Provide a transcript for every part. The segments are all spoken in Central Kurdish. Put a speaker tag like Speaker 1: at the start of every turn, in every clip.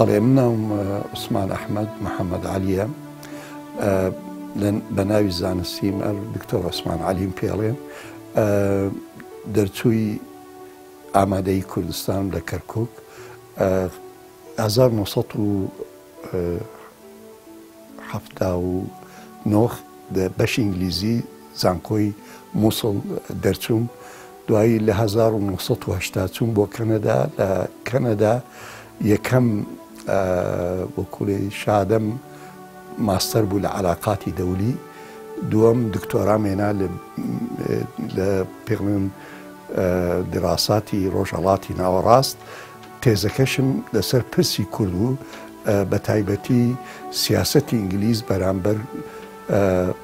Speaker 1: بەڵێ مناوم عوسمان ئەحمەد محەممەد عەلیە بە ناوی زانستیم دکتۆر عوسمان عەلیم پێڵێن دەرچووی ئامادەیی کوردستان لە کەرکووک 1970 بەشی ئینگلیزی زانکۆی مووسڵ دەرچووم دوایی لە 1980 چوون بۆ کەنەدا لە کەنەدا یەکەم وەکوڵی شادەم ماستەر بوو لە عەلاقاتی دەولی دووەم دکتۆرام هێنا لە پێڵێن دراساتی ڕۆژهەڵاتی ناوەڕاست تێزەکەشم لەسەر پرسی کورد بوو بە تایبەتی سیاسەتی ئینگلیز بەرامبەر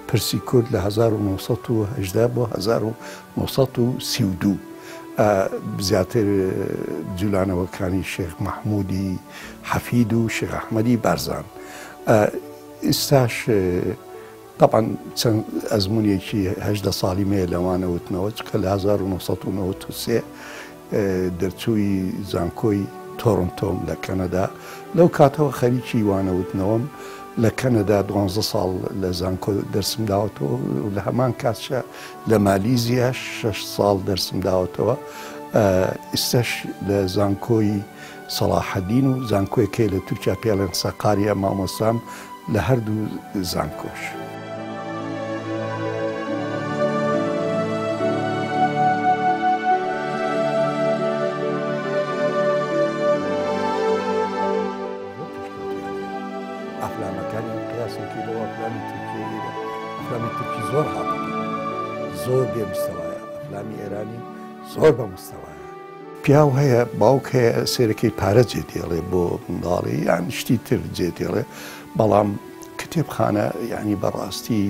Speaker 1: پرسی کورد لە 1970 بۆ 1932 زیاتر جولانەوەکانی شێخ مەحموودی حەفید و شێخ ئەحمەدی بارزان ئێستاش طبعا چەند ئەزمونێکی 18 ساڵی مەیە لەوانەوتنەوە چکە لە 1993 دەرچووی زانکۆی تۆرۆنتۆم لە کەنەدا لەو کاتەوە خەریکی وانەوتنەوەم لە کەنەدا 12 ساڵ لە زانکۆ دەرسم داوەتەوە و لە هەمان کاتشە لە مالیزیا 6 ساڵ دەرسم داوەتەوە ئێستاش لە زانکۆی سەلاحەدین و زانکۆیەکەی لە تورکیا پێڵێن سەقاریە مامۆستام لە هەردوو زانکۆش. ئەفلامەکانی قیاسێکی بۆ ئەفلامی تورکی ئەفلامی تورکی زۆر هاتە زۆر بێ مستەوایە ئەفلامی ئێرانی زۆر بە مستەوایە پیاو هەیە باوک هەیە سێرەکەی پارە جێدێڵێ بۆ منداڵی یان شتی تر جێدێڵێ بەڵام کتێبخانە یعنی بەڕاستی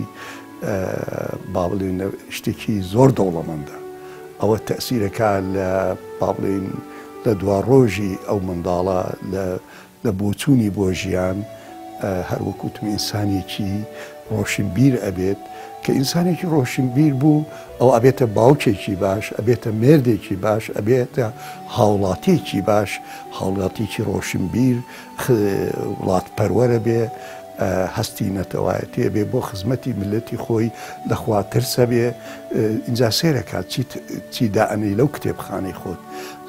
Speaker 1: با بڵێن شتێکی زۆر دەوڵەمەندە ئەوە تەئسیرەکە لە با بڵێن لە دوا ڕۆژی ئەو منداڵە لە بۆچوونی بۆ ژیان هەروەکوتم ئینسانێکی ڕۆشنبیر ئەبێت کە ئینسانێکی ڕۆشنبیر بوو ئەو ئەبێتە باوکێکی باش ئەبێتە مێردێکی باش ئەبێتە هاوڵاتیێکی باش هاوڵاتیکی ڕۆشنبیر وڵاتپەروەرە بێ هەستی نەتەوایەتێ بێ بۆ خزمەتی ملەتی خۆی لەخوا ترسە بێ ئینجا سێرەکات چی دائەنەی لەو کتێبخانەی خۆت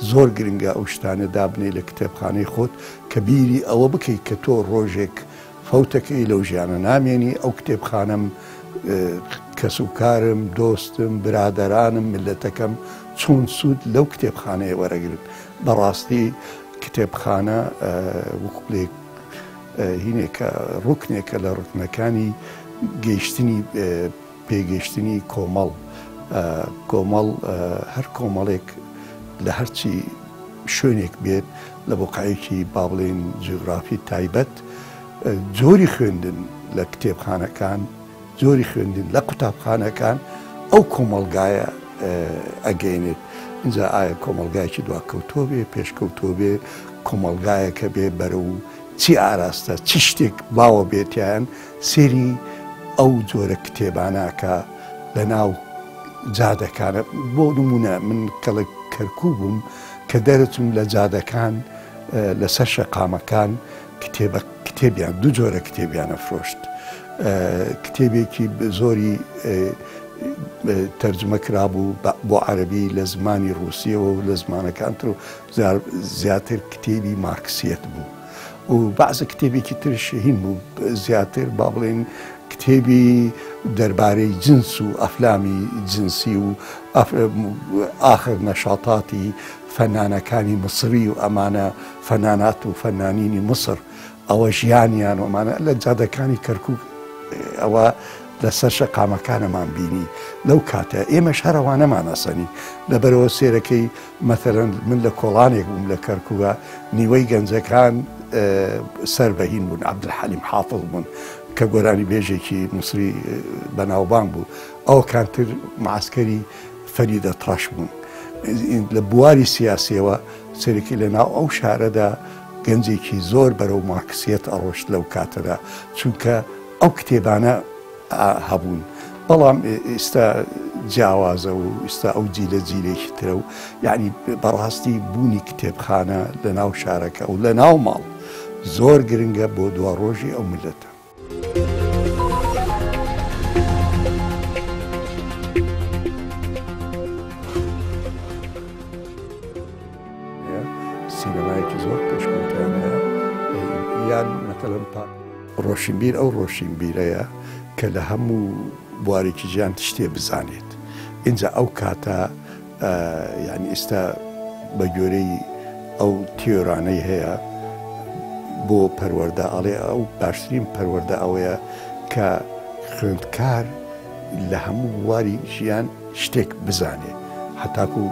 Speaker 1: زۆر گرنگە ئەو شتانە دابنێ لە کتێبخانەی خۆت کە بیری ئەوە بکەیت کە تۆ ڕۆژێک فەوتەکەی لەو ژیانە نامێنی ئەو کتێبخانەم کەسوکارم دۆستم برادەرانم ملەتەکەم چۆن سوود لەو کتێبخانەیە وەرەگرن بەڕاستی کتێبخانە وەکوڵێک هینێکە ڕوکنێکە لە ڕوکنەکانی گەیشتنی پێگەیشتنی کۆمەڵ کۆمەڵ هەر کۆمەڵێک لە هەرچی شوێنێک بێت لە بۆقایەکی با بڵێن جیۆگرافی تایبەت جۆری خوێندن لە کتێبخانەکان جۆری خوێندن لە قوتابخانەکان ئەو کۆمەڵگایە ئەگەینێت اینجا ئایا کۆمەڵگایەکی دواکەوتۆ بێ پێشکەوتۆ بێ کۆمەڵگایەکە بێ بەرە و چی ئاراستە چی شتێک باوە بێتیان سێری ئەو جۆرە کتێباناکە لە ناو جادەکانە بۆ نمونە من کەڵە کەرکوو بووم کە دەرەچوم لە جادەکان لەسەر شەقامەکان کتێبیان دوو جۆرە کتێبیانە فرۆشت کتێبێکی زۆری تەرجمە کرابوو بۆ عەرەبی لە زمانی ڕوسیەوە و لە زمانەکانتر و زیاتر کتێبی مارکسیەت بوو و بەعزە کتێبێکی ترش هین بوو زیاتر با بڵێن کتێبی دەربارەی جنس و ئەفلامی جنسی و ئاخر نەشاتاتی فەنانەکانی مسری و ئەمانە فەنانات و فەنانینی مسر ئەوە ژیانیان ومانە لە جادەکانی کەرکووک ئەوە لەسەر شەقامەکانەمان بینی لەو کاتە ئێمەش هەروانەمانەسەنی لەبەرەوە سێرەکەی مەثەلەن من لە کۆڵانێک بووم لە کەرکووە نیوەی گەنجەکان سەربەهین بوون عەبدولحەلیم حافڵ بوون کە گۆرانی بێژێکی مسری بەناوبانگ بوو ئەو کاتر معسکەری فەریدە تڕەش بوون لە بواری سیاسیەوە سەرێکی لەناو ئەو شارەدا گەنجێکی زۆر بەرەو مارکسیەت ئەڕۆشت لەو کاتەدا چونکە ئەو کتێبانە هەبوون بەڵام ئێستا جیاوازە و ئێستا ئەو جیلە جیلێکی ترە و یعنی بەڕاستی بوونی کتێبخانە لە ناو شارەکە و لە ناو ماڵ زۆر گرنگە بۆ دوا ڕۆژی ئەو ملەتە. سینەمایەکی زۆر پێشکەوتیانەیە یان مەتەڵەن ڕۆشنبیر ئەو ڕۆشنبیرەیە کە لە هەموو بوارێکی ژیان شتێ بزانێت. اینجا ئەو کاتە یعنی ئێستا بە گوێرەی ئەو تیۆرانەی هەیە بۆ پەروەردە ئەڵێ ئەو باشترین پەروەردە ئەوەیە کە خوێندکار لە هەموو بواری ژیان شتێک بزانێ هەتاکو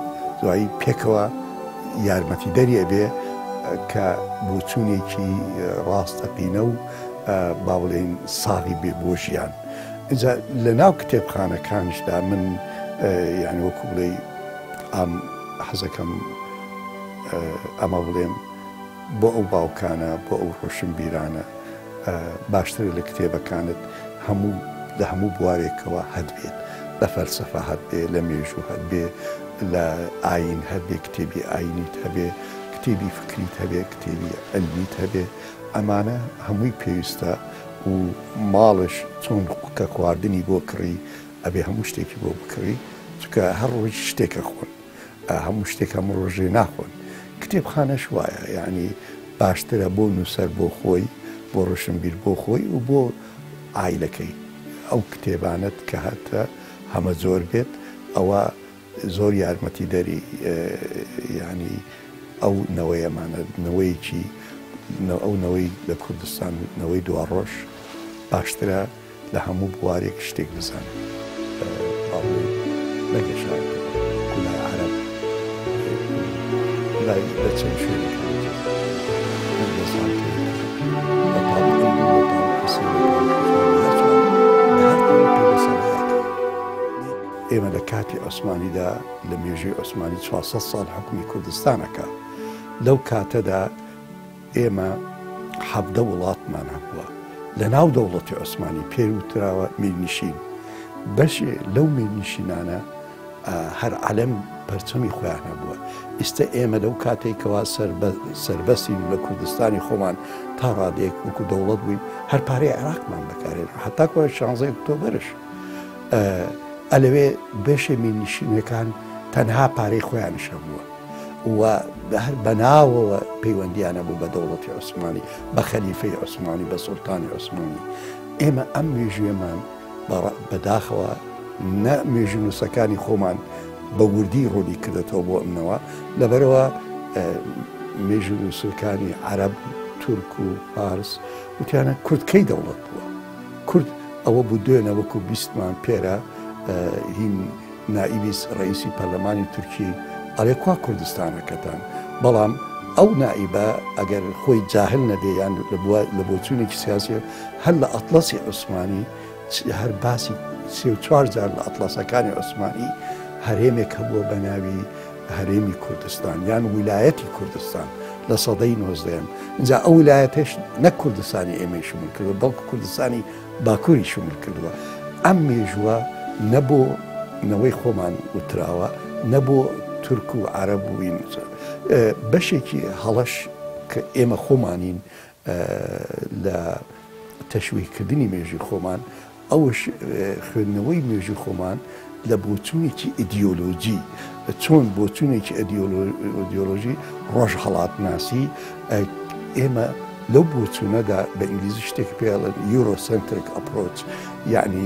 Speaker 1: دوایی پێکەوە یارمەتی دەریە بێ کە بۆچوونێکی ڕاستەقینە و با بڵێن ساغی بێ بۆ ژیان. اینجا لە ناو کتێبخانەکانشدا من یعنی وەکو بڵێ حەزەکەم ئەمە بڵێم بۆ ئەو باوکانە بۆ ئەو ڕۆشنبیرانە باشتر لە کتێبەکانت لە هەموو بوارێکەوە هەدبێت، لە فەلسەفە هەبێ، لە مێژوو هەبێ، لە ئاین هەبێ، کتێبی ئاینیت هەبێ، کتێبی فکریت هەبێ، کتێبی ئەلمیت هەبێ. ئەمانە هەمووی پێویستە و ماڵش چۆن کە خواردنی بۆ کڕی ئەبێ هەموو شتێکی بۆ بکڕی، چونکە هەر ڕۆژ شتێکە خۆن، هەموو شتێک هەموو ڕۆژێ ناخۆن. کتێبخانەش وایە، یعنی باشترە بۆ نووسەر بۆ خۆی، بۆ ڕۆشنبیر بۆ خۆی و بۆ ئایلەکەی. ئەو کتێبانت کە هاتە هەمە زۆر بێت ئەوە زۆر یارمەتی دەری یعنی ئەو نەوەیەمانە نەوەیەکی ئەو نەوەی لە کوردستان نەوەی دوا ڕۆژ باشترە لە هەموو بوارێک شتێک بزانێت. نەگەشان گولای عەرەب لای لە چەند شوێنێکان ئێمە لە کاتی عوسمانیدا لە مێژووی عوسمانی 400 ساڵ حکومی کوردستانەکە. لەو کاتەدا ئێمە 17 وڵاتمان هەبووە لە ناو دەوڵەتی عوسمانی پێوتراوە میرنشین. بەشێ لەو میرنشینانە هەر عەلەم پەرچەمی خۆیان هەبووە. ئێستا ئێمە لەو کاتێکەوە سەربەسین لە کوردستانی خۆمان تا ڕادەیەک وەکو دەوڵەت بووین هەر پارەی عێراقمان بەکارێن، هەتاکوە 16 ئۆکتۆبەرش ئەلەوێ بەشێ میرنشینەکان تەنها پارەی خۆیانش هەبووە و هەر بەناوەوە پەیوەندیانە بوو بە دەوڵەتی عوسمانی، بە خەلیفەی عوسمانی، بە سوڵتانی عوسمانی. ئێمە ئەم مێژوێمان بەداخەوە نە مێژوو نووسەکانی خۆمان بە وردی ڕۆلی کردێتەوە بۆ ئەمنەوە، لەبەرەوە مێژوو نووسەکانی عەرەب، تورک و فارس وتیانە کوردکەی دەوڵەت بووە. کورد ئەوە بوو دوێنە وەکو 20مان پێرە هین نائیبی ڕئیسی پەرلەمانی تورکی ئەڵێ کوا کوردستانەکەتان، بەڵام ئەو نائیبە ئەگەر خۆی جاهل نەبێ یان لە بۆچوونێکی سیاسی هەر لە ئەتڵەسی عوسمانی هەر باسی 34 جار لە ئەتڵەسەکانی عوسمانی هەرێمێک هەبووە بە ناوی هەرێمی کوردستان یان ویلایەتی کوردستان لە سەدەی 19م. اینجا ئەو ویلایەتش نەک کوردستانی ئێمەی شمول کردووە بەڵکو کوردستانی باکووری شمول کردووە. ئەم مێژووە نەبوو نەوەی خۆمان وتراوە، نەبوو تورک و عەرەب بووین، بەشێکی هەڵەش کە ئێمە خۆمانین لە تەشویقکردنی مێژوی خۆمان، ئەوش خوێندنەوەی مێژوی خۆمان لە بۆچوونێکی ئیدیۆلۆجی، چۆن بۆچوونێکی ئیدیۆلۆژی ڕۆژ هەڵاتناسی ئێمە لەو بۆچوونەدا بە ئینگلیزی شتێک پێڵێن یورۆسنتریک ئەپرۆچ، یعنی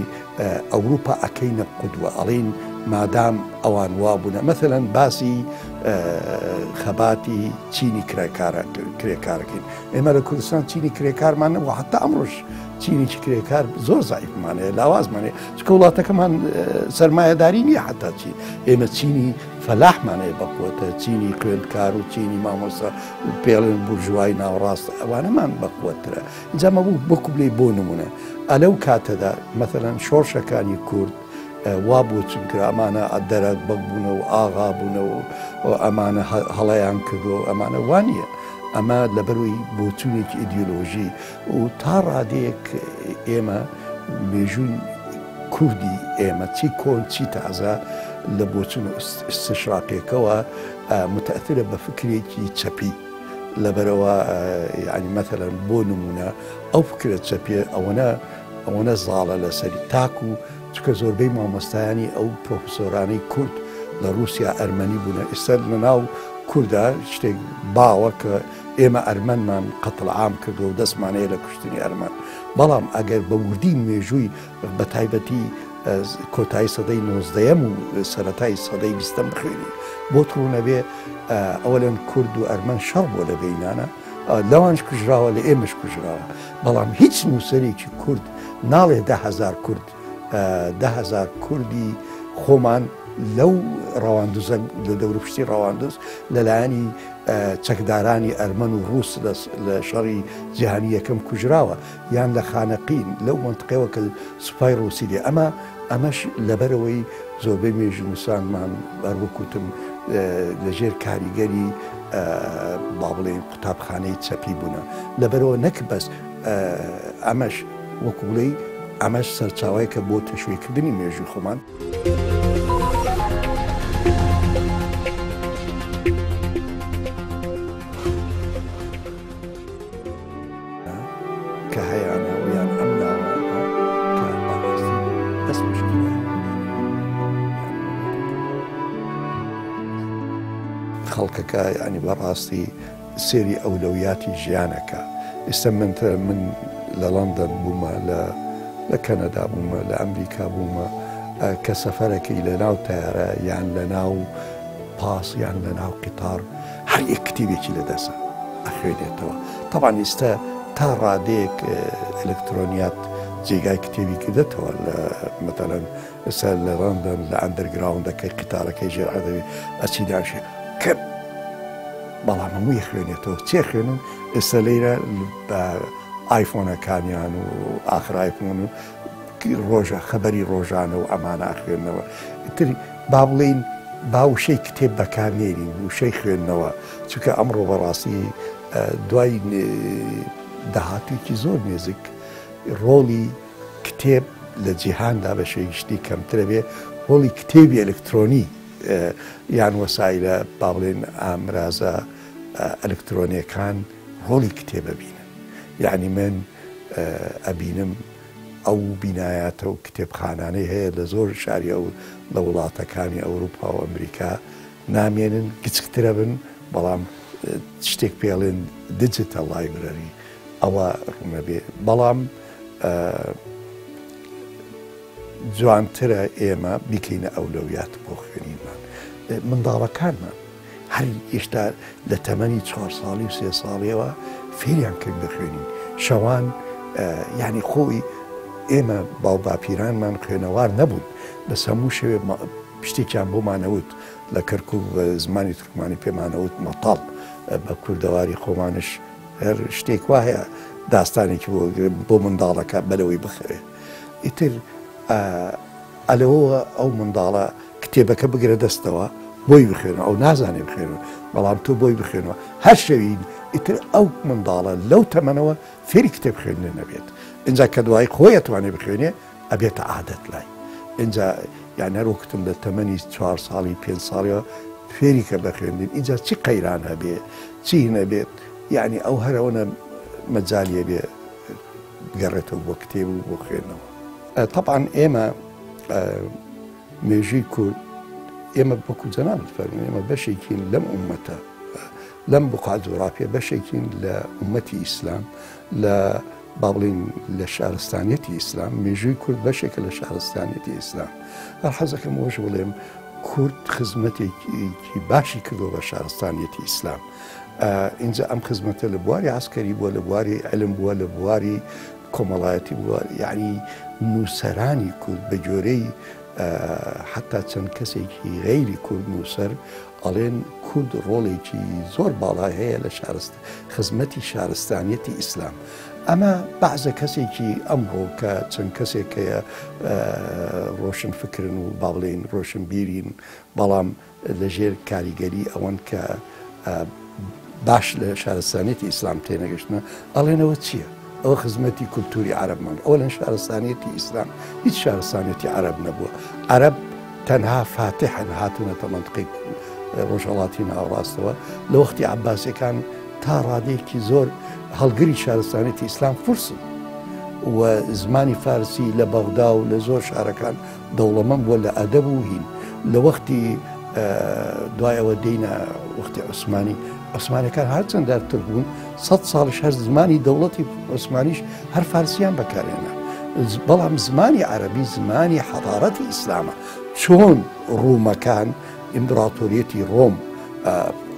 Speaker 1: ئەوروپا ئەکەینە قودوە، ئەڵێن مادام ئەوان وابوونە مەثەلەن باسی خەباتی چینی کرێکارەکەین. ئێمە لە کوردستان چینی کرێکارمان نەبووە، حتا ئەمڕۆژ چینێکی کرێکار زۆر زایفمانەیە، لاوازمانەیە، چکە وڵاتەکەمان سەرمایەداری نییە. حتا چین ئێمە چینی فەلاحمانەیە بەقوتە، چینی خوێندکار و چینی مامۆستا پێڵێن بورژوای ناوەڕاستە ئەوانەمان بەقوترە. ئینجامە بوو بۆکو بڵێ بۆ نمونە ئەلەو کاتەدا مەثەلەن شۆڕشەکانی کورد وا بۆ چونکە ئەمانە دەرەک بەکبوونە و ئاغا بوونەوە و ئەمانە هەڵەیان کردەوە، ئەمانە وانە. ئەمە لەبەروی بۆچوونێکی ئیدیۆلۆژی و تا ڕادەیەک ئێمە مێژوون کوردی ئێمە چی کۆن چی تازە لە بۆچوون استشراقیەکەوە متەئثرە بە فکرێکی چەپی لەبەرەوە یعنی مەثەلەن بۆ نمونە ئەو فکرە چەپێ ئەوەنە زاڵە لەسەری تاکو چکە زۆربەی مامۆستایانی ئەو پرۆفسۆرانەی کورد لە رووسیا ئەرمەنی بوون ئێستا لەناو کووردا شتێک باوە کە ئێمە ئەرمەنمان قەتڵ عام کردو و دەستمانەیە لە کوشتنی ئەرمەن بەڵام ئەگەر بە وردی مێژووی بە تایبەتی کۆتایی سەدەی 19ەم و سەرەتای سەدەی 20ەم بخوێنی بۆ تڕوونە بێ ئەوەلەن کورد و ئەرمەن شەڕ بۆ لە بینانە لەوانش کوژراوە لە ئێمەش کوژراوە بەڵام هیچ نووسەرێکی کورد ناڵێ 10,000 کورد 10,000 کوردی خۆمان لەو ڕەواندوزە لە دەوروپشتی ڕەواندوز لەلایەنی چەکدارانی ئەرمەن و ڕووس لە شەڕی جیهانی یەکەم کوژراوە یان لە خانەقین لەو منطقەوە کە سوپای ڕووسی لێ ئەمەش لەبەرەوەی زۆربەی مێژنووسانمان بەروەکوتم لەژێر کاریگەری با بڵێن قوتابخانەی چەپی بوونە لەبەرەوە نەک بەس ئەمەش وەکوڵەی ئەمەش سەرچاوایکە بۆ تەشویقکردنی مێژووی خۆمان کە هەیەە ویان ئەم ناوە کە بەڕاستی دەست خەڵکەکە ینی بەڕاستی سێری ئەولەویاتی ژیانەکە ئێستا من لە لەندەن بوومە لە کەنەدا بوومە لە ئەمریکا بوومە کە سەفەرەکەی لە ناو تایارە یان لە ناو پاس یان لە ناو قیتار هەر یەک کتێبێکی لەدەسە ئەخوێنێتەوە تەبان ئێستا تا ڕادەیەک ئەلکترۆنیات جێگای کتێبی کردێتەوە مەتەلەن ئێستا لە لەندەن لە ئەندەرگراوندەکەی قیتارەکەی ژێرعەدەوێت ئەچی داشێ کە بەڵام هەمووی خوێنێتەوە چێ خوێنن ئێستا لەیرە بە ئایفۆنەکانیان و ئاخر ئایفۆن و ڕۆژە خەبەری ڕۆژانە و ئەمانە خوێندنەوە تری با بڵێن با وشەی کتێب بەکارنێرین وشەی خوێندنەوە چونکە ئەمڕۆ بەڕاستی دوای داهاتوویەکی زۆر نێزیک ڕۆڵی کتێب لە جیهاندا بە شێگشتی کەمترە بێ ڕۆڵی کتێبی ئەلکترۆنی یان وەسایلە با بڵێن ئامرازە ئەلکترۆنیەکان ڕۆڵی کتێبە بینن یعنی من ئەبینم ئەو بینایەتە و کتێبخانانەی هەیە لە زۆر شاری ئەو لە وڵاتەکانی ئەوروپا و ئەمریکا نامێنن کچکترە بن بەڵام شتێک پێڵێن دیجیتال لایبرەری ئەوە ڕوونەبێ بەڵام جوانترە ئێمە بیکەینە ئەولەویات بۆ خوێنینمان منداڵەکانمان هەر ئێشتا لە تەمەنی 4 ساڵی و 3 ساڵیەوە فێریان کرد بخوێنین شەوان یعنی خۆی ئێمە باوباپیرانمان خوێنەوار نەبوون بەس هەموو شەوێ پشتێکیان بۆمانەوت لە کەرکوب بە زمانی تورکمانی پێمانەوت مەتاڵ بە کوردەواری خۆمانش هەر شتێک وا هەیە داستانێکی بۆ منداڵەکە بەلەوەی بخرێ ئیتر ئەلەوە ئەو منداڵە کتێبەکە بگرە دەستەوە بۆی بخێنەوە ئەو نازانێ بخێنەوە بەڵام تۆ بۆی بخێنەوە هەر شەوین ئیتر ئەو منداڵە لەو تەمەنەوە فێری کتێب خوێندن نەبێت اینجا کە دوای خۆی ئەتوانێ بخوێنێ ئەبێتە عادەت لای اینجا یان هەروەکتم لە تەمەنی 4 ساڵی 5 ساڵیەوە فێری کە بخوێندین اینجا چی قەیران هەبێ چی نەبێت یعنی ئەو هەرەوەنە مەجالیە بێ بگەڕێتەوە بۆ کتێب و بۆ خوێندنەوە طبعا ئێمە مێژووی کورد ئێمە وەکو جەنابت فەرمووی ئێمە بەشێکین لەم ئومەتە لەم بقاع جوغرافیە بەشێکین لە ئومەتی ئیسلام لە با بڵێن لە شارستانیەتی ئیسلام مێژووی کورد بەشێکە لە شارستانیەتی ئیسلام هەر حەزەکەم ئەوەش بڵێم کورد خزمەتێکی باشی کردووە بە شارستانیەتی ئیسلام اینجا ئەم خزمەتە لە بواری عسکەری بووە لە بواری علم بووە لە بواری کۆمەڵایەتی بووە یعنی نووسەرانی کورد بە جۆرەی حتا چەند کەسێکی غەیری کورد نووسەر ئەڵێن کورد ڕۆڵێکی زۆر باڵای هەیە لە خزمەتی شارستانیەتی ئیسلام ئەمە بەعزە کەسێکی ئەمڕۆ کە چەند کەسێک هەیە ڕۆشن فکرن و با بڵێن ڕۆشن بیرین بەڵام لەژێر کاریگەری ئەوەن کە باش لە شارستانیەتی ئیسلام تێنەگەشتنە ئەڵێنەوە چییە؟ ئەوە خزمەتی کولتوری عەرەبمان ئەوە لە شارستانیەتی ئیسلام هیچ شارستانیەتی عەرەب نەبووە عەرەب تەنها فاتحن هاتوونەتە مەنتقەی ڕۆژهەڵاتی ناوەڕاستەوە لە وەختی عەباسیەکان تا ڕادەیەکی زۆر هەڵگری شارستانێتی ئیسلام فرسن و زمانی فارسی لە بەغدا و لە زۆر شارەکان دەوڵەمەند بووە لە ئەدەب و هین لە وەختی دوای ئەوە دێینە وەختی عوسمانیەکان هەرچەنددارتر بوون 100 ساڵش هەر زمانی دەوڵەتی عوسمانیش هەر فارسیان بەکارێنە بەڵام زمانی عەرەبی زمانی حەضارەتی ئیسلامە چۆن ڕوومەکان ئیمپراتۆریەتی ڕۆم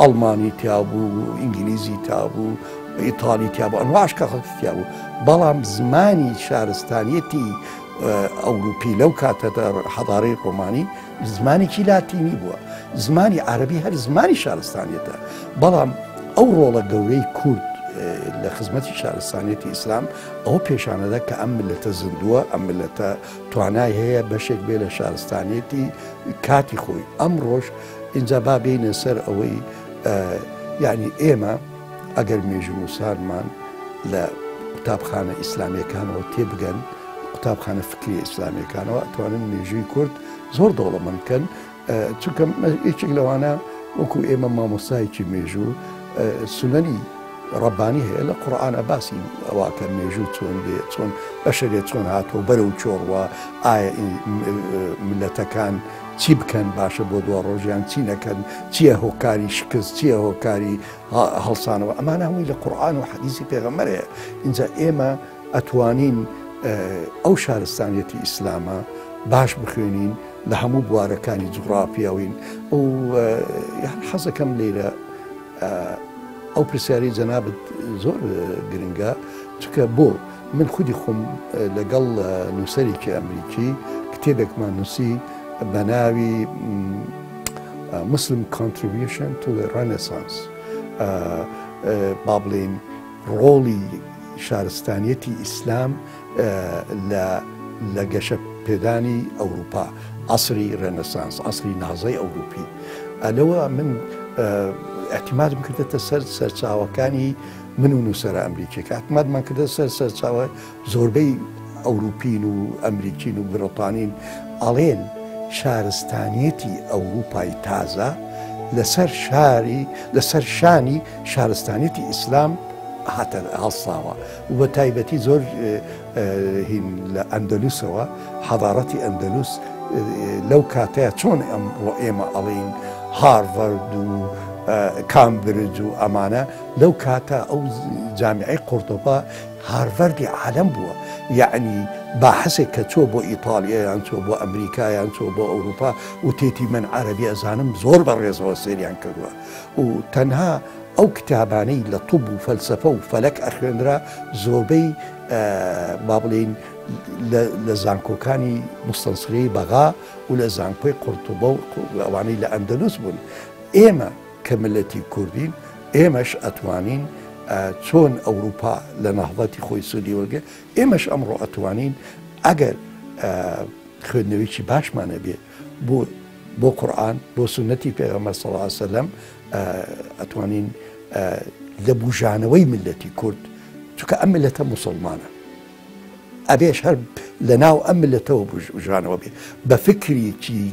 Speaker 1: ئەڵمانی تیابوو ئینگلیزی تابوو ئیتالی تیابوو ئەنواعش کەخەڵکی تیابوو بەڵام زمانی شارستانیەتی ئەوروپی لەو کاتەدا حەضارەی ڕۆمانی زمانێکی لاتینی بووە زمانی عەرەبی هەر زمانی شارستانیەتە بەڵام ئەو ڕۆڵە گەورەی کورد لە خزمەتی شارستانیەتی ئیسلام ئەوە پێشانەدا کە ئەم ملەتە زیندووە ئەم ملەتە توانای هەیە بەشێک بێ لە شارستانیەتی کاتی خۆی ئەمڕۆژ اینجا با بینە سەر ئەوەی یعنی ئێمە ئەگەر مێژوو نووسانمان لە قوتابخانە ئیسلامیەکانەوە تێبگەن قوتابخانە فکری ئیسلامیەکانەوە ئەتوانن مێژووی کورد زۆر دەوڵەمەندکەن چونکە هیچێک لەوانە وەکو ئێمە مامۆستایەکی مێژوو سنەنی ڕەبانی هەیە لە قورئانە باسی ئەواکە مێژوو چۆن بێ چۆن بەشەرێت چۆن هاتووە بەرەو چۆڕوە ئایا ملەتەکان چی بکەن باشە بۆ دو ڕۆژیان چی نەکەن چییە هۆکاری شکست چییە هۆکاری هەڵسانەوە ئەمانە هەمووی لە قورئان و حەدیسی پێغەمبەرەیە اینجا ئێمە ئەتوانین ئەو شارستانیەتی ئیسلامە باش بخوێنین لە هەموو بوارەکانی جوغرافیاوین و حەزەکەم لێرە ئەو پرسیاری جەنابەت زۆر گرنگە چکە بۆ من خودی خۆم لەگەڵ نووسەرێکی ئەمریکی کتێبێکمان نووسی بە ناوی Muslim Contribution to the Renaissance با بڵێن ڕۆڵی شارستانیەتی ئیسلام لە گەشە پێدانی ئەوروپا عەسری ڕێنەسانس عەسری نازای ئەوروپی لەوە من اعتمادم کردێتە سەر سەرچاوەکانی من و نووسەرە ئەمریکیەکە اعتمادمان کردە سەر سەرچاوە زۆربەی ئەوروپین و ئەمریکین و بڕۆتانین ئەڵێن شارستانیەتی ئەوروپای تازە لەسەر شانی شارستانیەتی ئیسلام هاتە هەڵساوە و بە تایبەتی زۆر هین لە ئەندەلوسەوە حەضارەتی ئەندەلوس لەو کاتەیە چۆن ئێمە ئەڵێن هارڤەرد و کامبرج و ئەمانە لەو کاتە ئەو جامیعەی قورتوبا هارڤەردی عالەم بووە یعنی باحثێک کە چۆ بۆ ئیتالیا یان چۆ بۆ ئەمریکا یان چۆ بۆ ئەوروپا و تێتی من عەرەبی ئەزانم زۆر بەڕێزەوە سێریان کردووە و تەنها ئەو کتابانەی لە طب و فەلسەفە و فەلەک ئەخوێنرا زۆربەی با بڵێن لە زانکۆکانی مستەنسخەی بەغا و لە زانکۆی قورتوبە و ئەوانەی لە ئەندەلوس بوون ئێمە کە ملەتی کوردین ئێمەش ئەتوانین چۆن ئەوروپا لە نەهضەتی خۆی سوودی وەرگێ ئێمەش ئەمڕۆ ئەتوانین ئەگەر خوێندنەوەیکی باشمانە بێ بۆ قورئان بۆ سونەتی پێغەمبەر صلی الله علیه وسلم ئەتوانین لە بوژانەوەی ملەتی کورد چونکە ئەم ملەتە موسڵمانە ئەبێش هەر لە ناو ئەم ملەتەوە بوژانەوە بێ بە فکرێکی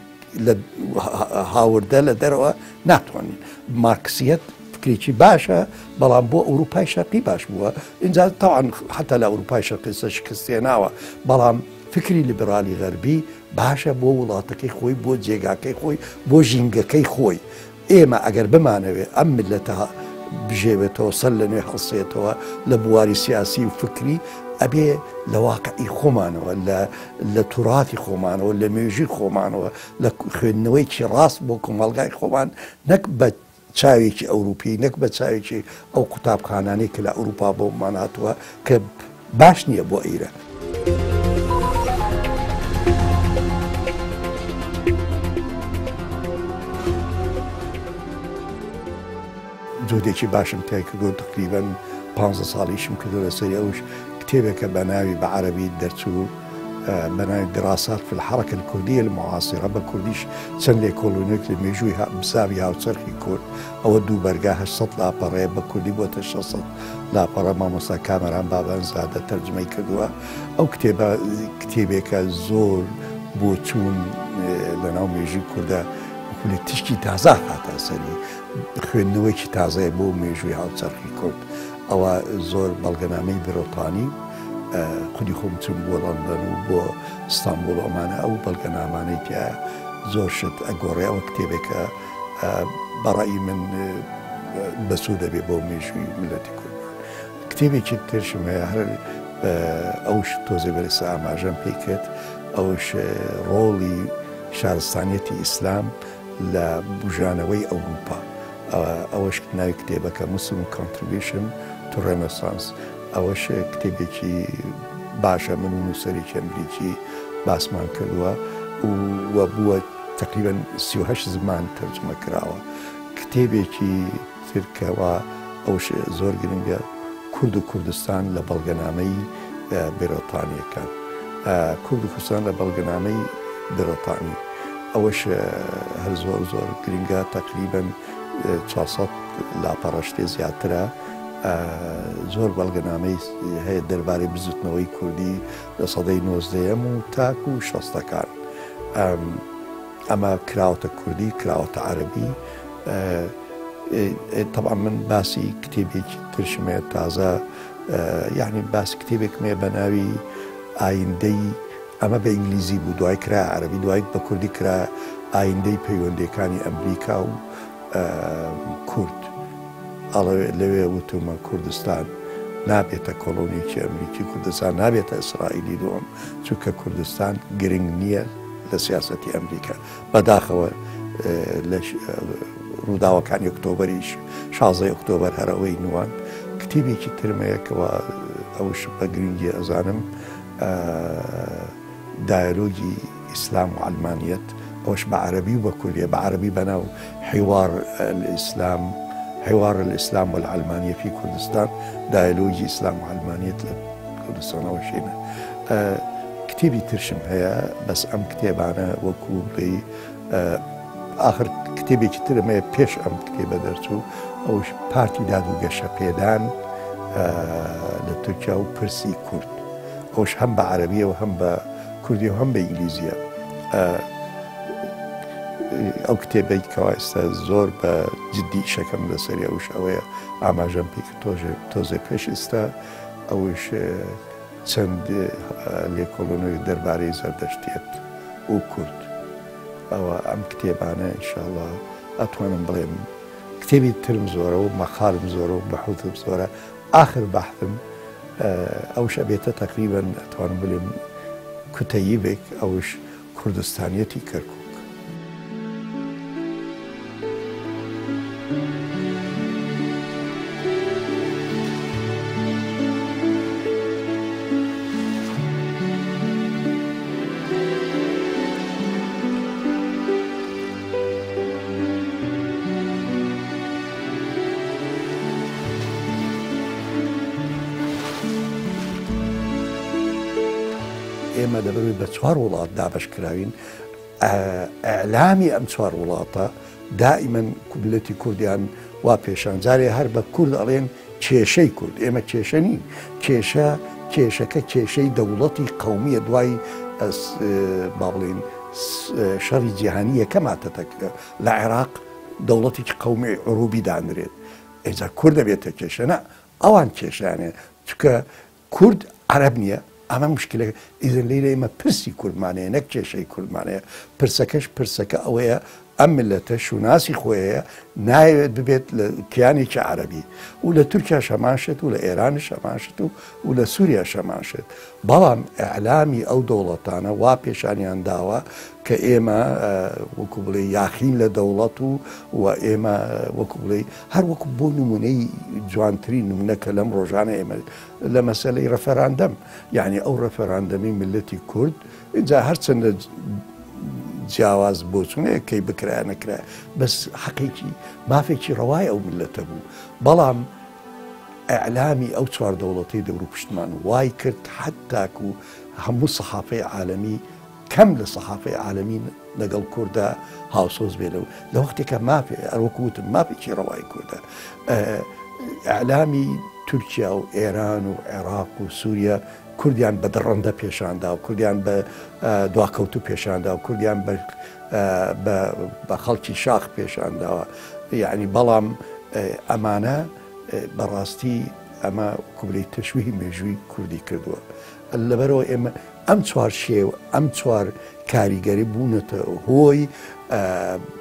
Speaker 1: هاوردە لە دەرەوە ناتوانین مارکسیەت فکرێکی باشە بەڵام بۆ ئەوروپای شەرقی باش بووە اینجا تاوان حتا لە ئەوروپای شەرقی شکستێناوە بەڵام فکری لیبرالی غەربی باشە بۆ وڵاتەکەی خۆی بۆ جێگاکەی خۆی بۆ ژینگەکەی خۆی ئێمە ئەگەر بمانەوێ ئەم ملەتە بژێوێتەوە سەر لە نوێ هەڵسێتەوە لە بواری سیاسی و فکری ئەبێ لە واقعی خۆمانەوە لە توراتی خۆمانەوە لە مێژوی خۆمانەوە لە خوێندنەوەیکی ڕاست بۆ کۆمەڵگای خۆمان نەک بە چاوێکی ئەوروپی نەک بە چاوێکی ئەو قوتابخانانەی کە لە ئەوروپا بۆ ماناتوە کە باش نییە بۆ ئێرە. جۆدێکی باشم تای کردو تقریباً 15 ساڵیشم کردو لەسەری ئەوش کتێبێکە بە ناوی بە عەرەبی دەرچوو بە ناوی دراسات في الحركة الكردية المعاصرة بە کوردیش چەند لێکۆڵینێک لە مێژووی بزاوی هاوچەرخی کورد ئەوە دوو بەرگا 800 لاپەڕەیە بە کوردی بۆتە 600 لاپەڕە مامۆستا کامەران بابەنزادە تەرجمەی کردووە ئەو کتێبێکە زۆر بۆ چوون لە ناو مێژووی کوردە وەکو وکولی تشکی تازە هاتە سەری خوێندنەوەیکی تازەیە بۆ مێژووی هاوچەرخی کورد ئەوە زۆر بەڵگەنامەی برۆتانی خودی خۆم چوون بۆ لەندەن و بۆ ئیستانبوڵ ئەمانە ئەو بەڵگەنامانەی تیا زۆر شت ئەگۆڕێ ئەوە کتێبێکە بەڕای من بەسوو دەبێت بۆ مێژووی ملەتی کوردمان کتێبێکی ترشم هەیە هەر ئەوش تۆزێ بەرەسە ئاماژەم پێی کرد ئەوش ڕۆڵی شارستانیەتی ئیسلام لە بژانەوەی ئەوروپا ئەوەش ناوی کتێبەکە مسلم کۆنتریبیوشن تو ڕێنەسانس ئەوەش کتێبێکی باشە من و نووسەرێکی ئەمریکی باسمان کردووە و بووە تقریبا 38 زمان تەرجمە کراوە کتێبێکی ترکەوە ئەوش زۆر گرنگە کورد و کوردستان لە بەڵگەنامەی بێرۆتانیەکە کورد و کوردستان لە بەڵگەنامەی بێرۆتانی ئەوەش هەر زۆر زۆر گرنگە تقریبا 400 لاپەڕەشتێ زیاترە زۆر بەڵگەنامەی هەیە دەربارەی بزوتنەوەی کوردی لە سەدەی 19ەم و تاکو و 60ەکان ئەمە کراوەتە کوردی کراوەتە عەرەبی طبعا من باسی کتێبێکی ترشمێ تازە یعنی باسی کتێبێکمێ بە ناوی ئایندەی ئەمە بە ئینگلیزی بوو دوای کرا عەرەبی دوای بە کوردی کرا ئایندەی پەیوەندەکانی ئەمریکا و کورد لەوێ وتومە کوردستان نابێتە کۆلۆنیەکی ئەمریکی کوردستان نابێتە ئیسرائیلی دووەم چونکە کوردستان گرنگ نییە لە سیاسەتی ئەمریکا بەداخەوە لە ڕووداوەکانی ئۆکتۆبەریش 16 ئۆکتۆبەر هەرەوەی نوان کتێبێکی ترمەیەکەوە ئەوش بە گرنگی ئەزانم دایلۆگی ئیسلام و عەلمانیەت ئەوش بە عەرەبی و بە کوردیە بە عەرەبی بەناو حوار الإسلام والعلمانية في كردستان دايلوجي إسلام وعلمانية كردستان وشينا كتابي ترشم هيا بس أم كتابانا وكو بي آخر كتابي كتير ما بيش أم كتابة درسو أوش بارتي دادو قشا بيدان لتركيا وبرسي كرد أوش هم بعربية وهم بكردية وهم بإنجليزية ئەو کتێبەی کەوایستە زۆر بە جددی شەکەم لەسەری ئەوش ئەوەیە ئاماژەم پێ تۆزێ پێش ئێستا ئەوش چەند لێکۆڵۆنەوەی دەربارەی زەردەشتێت و کورد ئەوە ئەم کتێبانە ئینشاءڵڵا ئەتوانم بڵێم کتێبی ترم زۆرە و مەقالم زۆرە و بەحوتم زۆرە ئاخر بەحثم ئەوش ئەبێتە تەقریبەن ئەتوانم بڵێم کوتەییبێک ئەوش کوردستانیەتی کەرکووک ئێمە دەبێت بە 4 وڵات دابەشکراوین ئەعلامی ئەم 4 وڵاتە دائیمەن کوبلەتی کوردیان وا پێشان جارێ هەر بە کورد ئەڵێن کێشەی کورد ئێمە کێشە نین کێشەکە کێشەی دەوڵەتی قەومیە دوای با بڵێن شەڕی جیهانی یەکەماتەتەکە لە عێراق دەوڵەتێکی قەومی عروبی دانرێت ئێجا کورد دەبێتە کێشە نە ئەوان کێشانێ چکە کورد عەرەب نییە ئەمە مشکلەکە ئیزن لێرە ئێمە پرسی کوردمانەیە نەک کێشەی کوردمانەیە پرسەکەش پرسەکە ئەوەیە ئەم ملەتە شوناسی خۆیەیە نایەوێت ببێت لە کیانێکی عەرەبی و لە تورکیا شەماشێت و لە ئێرانش شەماشێت و لە سووریا شەماشێت بەڵام ئەعلامی ئەو دەوڵەتانە وا پێشانیان داوە کە ئێمە وەکو بڵێ یاخین لە دەوڵەت و ئێمە وەکو بڵێ هەر وەکو بۆ نمونەی جوانترین نمونەکە لەم ڕۆژانە ئێمە لە مەسەلەی ڕەفەراندەم یعنی ئەو ڕەفەراندەمی ملەتی کورد اینجا هەرچەندە جیاواز بۆچوونەیە کەی بکرا نەکرا بەس حەقێکی مافێکی ڕەوای ئەو ملەتە بوو بەڵام ئەعلامی ئەو 4 دەوڵەتەی دەور و پشتمان وای کرد حتاکو هەموو سەحافەی عالەمی کەم لە سەحافەی عالەمی لەگەڵ کووردا هاوسۆز بێتەوە لە وەختێکە مافێ ئەوەکوتم مافێکی ڕەوای کووردە ئەعلامی تورکیا و ئێران و عێراق و سووریا کوردیان بە دڕەندە پێشاندا و کوردیان بە دواکەوتو پێشاندا و کوردیان بە بە خەڵکی شاخ پێشانداوە یعنی بەڵام ئەمانە بەڕاستی ئەمە کوبلەی تەشویهی مێژووی کوردی کردووە لەبەرەوە ئێمە ئەم چوار شێو ئەم چوار کاریگەری بوونەتە هۆی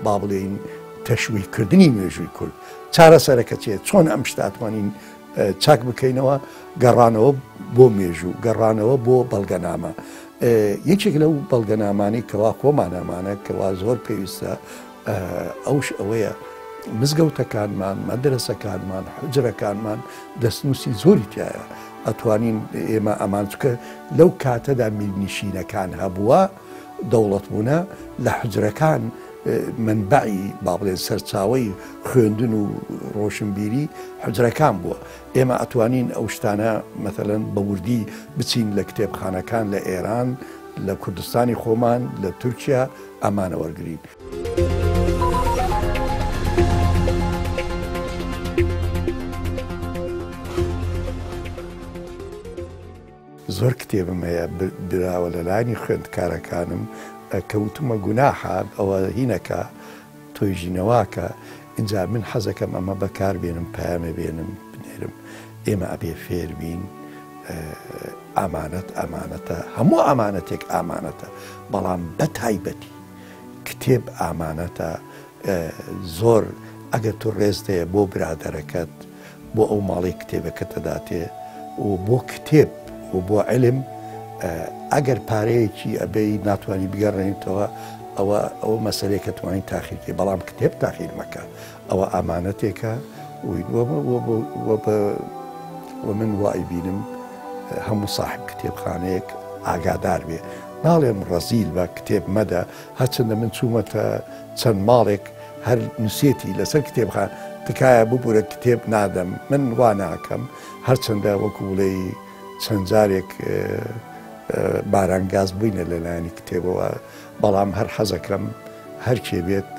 Speaker 1: با بڵێین تەشویهکردنی مێژووی کورد چارەسەرەکە چێت چۆن ئەم شتاتوانین چاک بکەینەوە گەڕانەوە بۆ مێژوو گەڕانەوە بۆ بەڵگەنامە یەکێک لەو بەڵگەنامانی کەوا خۆمانەمانە کەوا زۆر پێویستە ئەوش ئەوەیە مزگەوتەکانمان مەدرسەکانمان حجرەکانمان دەستنووسی زۆری تایە ئەتوانین ئێمە ئەمان چکە لەو کاتەدا میرنشینەکان هەبووە دەوڵەتبوونە لە حجرەکان منبعی با بڵێن سەرچاوەی خوێندن و ڕۆشنبیری حجرەکان بووە ئێمە ئەتوانین ئەو شتانە مەثەڵەن بە وردی بچین لە کتێبخانەکان لە ئێران لە کوردستانی خۆمان لە تورکیا ئەمانە وەرگین. زۆر کتێبم هەیە براوە لەلایانی خوێندکارەکانم کەوتمە گوناحە ئەوە هینەکە تۆی ژینەواکە اینجا من حەزەکەم ئەمە بەکار بێنم پامە بێنم بنێرم ئێمە ئەبێ فێر بین ئامانەت ئامانەتە هەموو ئامانەتێک ئامانەتە بەڵام بە تایبەتی کتێب ئامانەتە زۆر ئەگەر تو ڕێزدەیە بۆ برادەرەکەت بۆ ئەو ماڵی کتێبەکەت دەداتێ و بۆ کتێب و بۆ علم ئەگەر پارەیەکی ئەبەی ناتوانانی بگەڕێنیتەوە ئەوە مەسەلێکە توانین تاخیرکە بەڵام کتێب تاخیر مەکە ئەوە ئامانەتێکە و من وای بینم هەموو صاحب کتێبخانەیەک ئاگادار بێ ناڵێم ڕەزیل بە کتێب مەدە هەرچەندە من چوومەتە چەند ماڵێک هەر نووسێتی لەسەر کتێبخان تکایە ببوورە کتێب نادەم من وا ناکەم هەرچەندە وەکو وڵەی چەند جارێک بارانگاز بووینە لەلایەنی کتێبەوە بەڵام هەر حەزەکەم هەرکێ بێت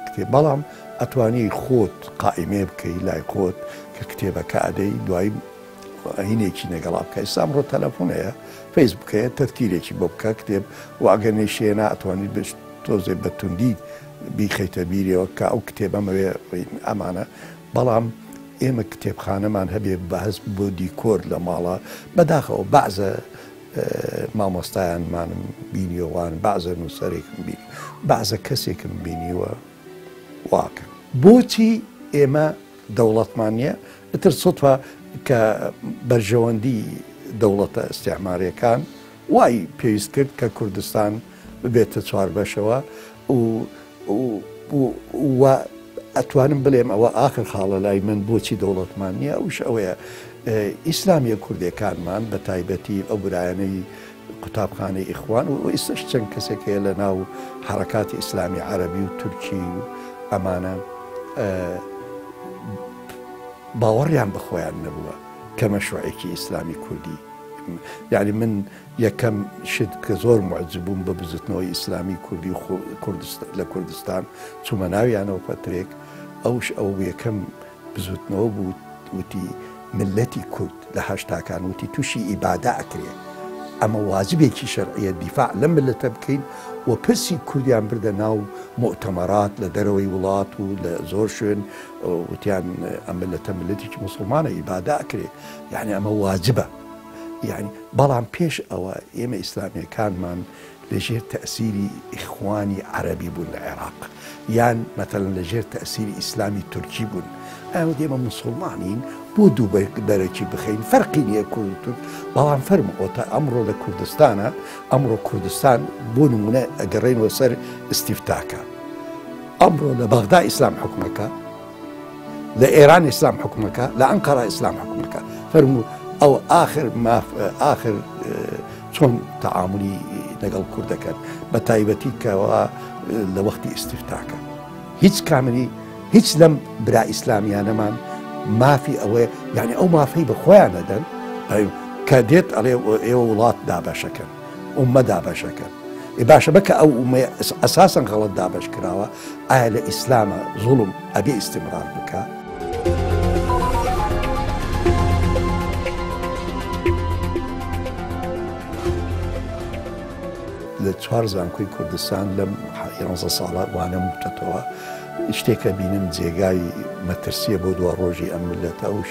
Speaker 1: کتێب بەڵام ئەتوانی خۆت قائیمێ بکەی لای خۆت کە کتێبەکە ئەدەی دوایی هینێکی نەگەڵا بکە ئێستا ئەمڕۆ تەلەفۆنەیە فەیسبوکەیە تەرتیرێکی بۆ بکە کتێب و ئەگەر نێشێنە ئەتوانیت تۆزێ بەتوندی بیخەیتە بیرەوە کە ئەو کتێبەمەوێ ئەمانە بەڵام ئێمە کتێبخانەمان هەبێ بەهەز بۆ دیکۆر لە ماڵە بەداخەوە بەعزە مامۆستایانمانم بینیەوەوان بەعزە نووسەرێکم بینی بەعزە کەسێکم بینیوە واکە بۆچی ئێمە دەوڵەتمان نییە ئتر سوتوە کە بەرژەوەندی دەوڵەتە ئستیعماریەکان وای پێویست کرد کە کوردستان ببێتە چوار بەشەوە و ئەتوانم بڵێم ئەوە ئاخر خاڵە لای من بۆچی دەوڵەتمان نییە ئەوش ئەوەیە ئیسلامیە کوردەکانمان بە تایبەتی ئەو برایانەی قوتابخانەی ئیخوان و ئێستش چەند کەسێکەیە لە ناو حرەکاتی ئیسلامی عەرەبی و تورکی و ئەمانە باوەڕیان بەخۆیان نەبووە کە مەشروعێکی ئیسلامی کوردی یعنی من یەکەم شت کە زۆر معجب بووم بە بزوتنەوەی ئیسلامی کوردی لە کوردستان چوومە ناویانەوە پەترێک ئەوش ئەو یەکەم بزوتنەوە بوو وتی ملەتی کورد لە هەشتاکان وتی تووشی ئیبادە ئەکرێ ئەمە واجبێکی شەرعیە دیفاع لە ملەتە بکەین و پرسی کوردیان بردە ناو مؤتەمەرات لە دەرەوەی وڵات و لە زۆر شوێن وتیان ئەم ملەتە ملەتێکی موسڵمانە ئیبادە ئەکرێ یعنی ئەمە واجبە یعنی بەڵام پێش ئەوە ئێمە ئیسلامیەکانمان لەژێر تەئسیری ئیخوانی عەرەبی بوون لە عێراق یان مەتەڵەن لەژێر تەئسیری ئیسلامی تورکی بوون ئەوە ئێمە موسڵمانین بۆ دوو دەرەکی بخەین فەرقی نییە کورد و تورک بەڵام فەرمەوەتە ئەمڕۆ لە کوردستانە ئەمڕۆ کوردستان بۆ نمونە ئەگەڕێنەوە سەر ئیستیفتاکە ئەمڕۆ لە بەغدا ئیسلام حکومەکە لە ئێران ئیسلام حکومەکە لە ئەنقەرە ئیسلام حکومەکە فەرموو ئەو ئاخر چۆن تەعاملی لەگەڵ کوردەکەن بە تایبەتی کەەوە لە وەختی ئیستیفتاکە هیچ کاملی هیچ لەم برا ئیسلامیانەمان مافی ئەوەیە یعنی ئەو مافەی بە خۆیان دەدەن کە دێت ئەڵێ ئێوە وڵات دابەشەکەن ئومە دابەشەکەن باشە بکە ئەو ئەساسەن غەڵەت دابەش کراوە ئایا لە ئیسلامە زوڵم ئەبێ ئیستیمرار بکە لە چوار زانکۆی کوردستان لەم 11 ساڵە وانە وتەتەوە شتێکە بینم جێگای مەترسیە بۆ دوا ڕۆژی ئەم ملەتە ئەوش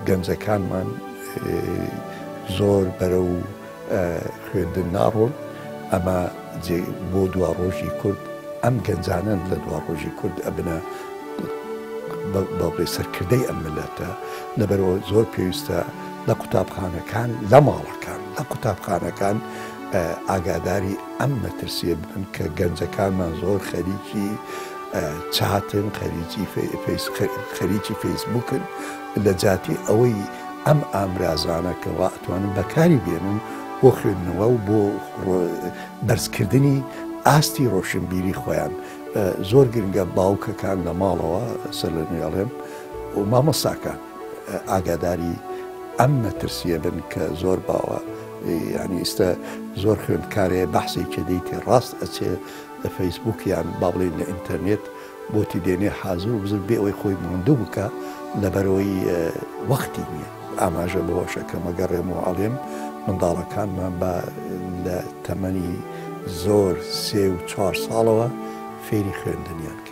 Speaker 1: گەنجەکانمان زۆر بەرە و خوێندن ناڕۆن ئەمە بۆ دوا ڕۆژی کورد ئەم گەنجانن لە دوا ڕۆژی کورد ئەبنە بەڵێ سەرکردەی ئەم ملەتە لەبەرەوە زۆر پێویستە لە قوتابخانەکان لە ماڵەکان لە قوتابخانەکان ئاگاداری ئەم مەترسیە بن کە گەنجەکانمان زۆر خەریکی چاتن خەریکی فەیسبووکن لە جاتی ئەوەی ئەم ئامرازانە کەوا ئەتوانن بەکاری بێنن بۆ خوێندنەوە و بۆ بەرزکردنی ئاستی ڕۆشنبیری خۆیان زۆر گرنگە باوکەکان لە ماڵەوە سەر لە نوێڵێم و مامۆستاکان ئاگاداری ئەم مەترسیە بن کە زۆر باوە ینی ئێستا زۆر خوێندکارەیە بەحسێکی دەیتێ ڕاست ئەچێ لە فەیسبووک یان با بڵێن لە ئینتەرنێت بۆتی دێنێ حازر و بزر بێ ئەوەی خۆی مندوو بکە لەبەرەوەی وەختی نییە ئاماژە بەوەشە کە مەگەڕێم و ئاڵێم منداڵەکانمان بە لە تەمەنی زۆر 3 و 4 ساڵەوە فێری خوێندنیان کرد.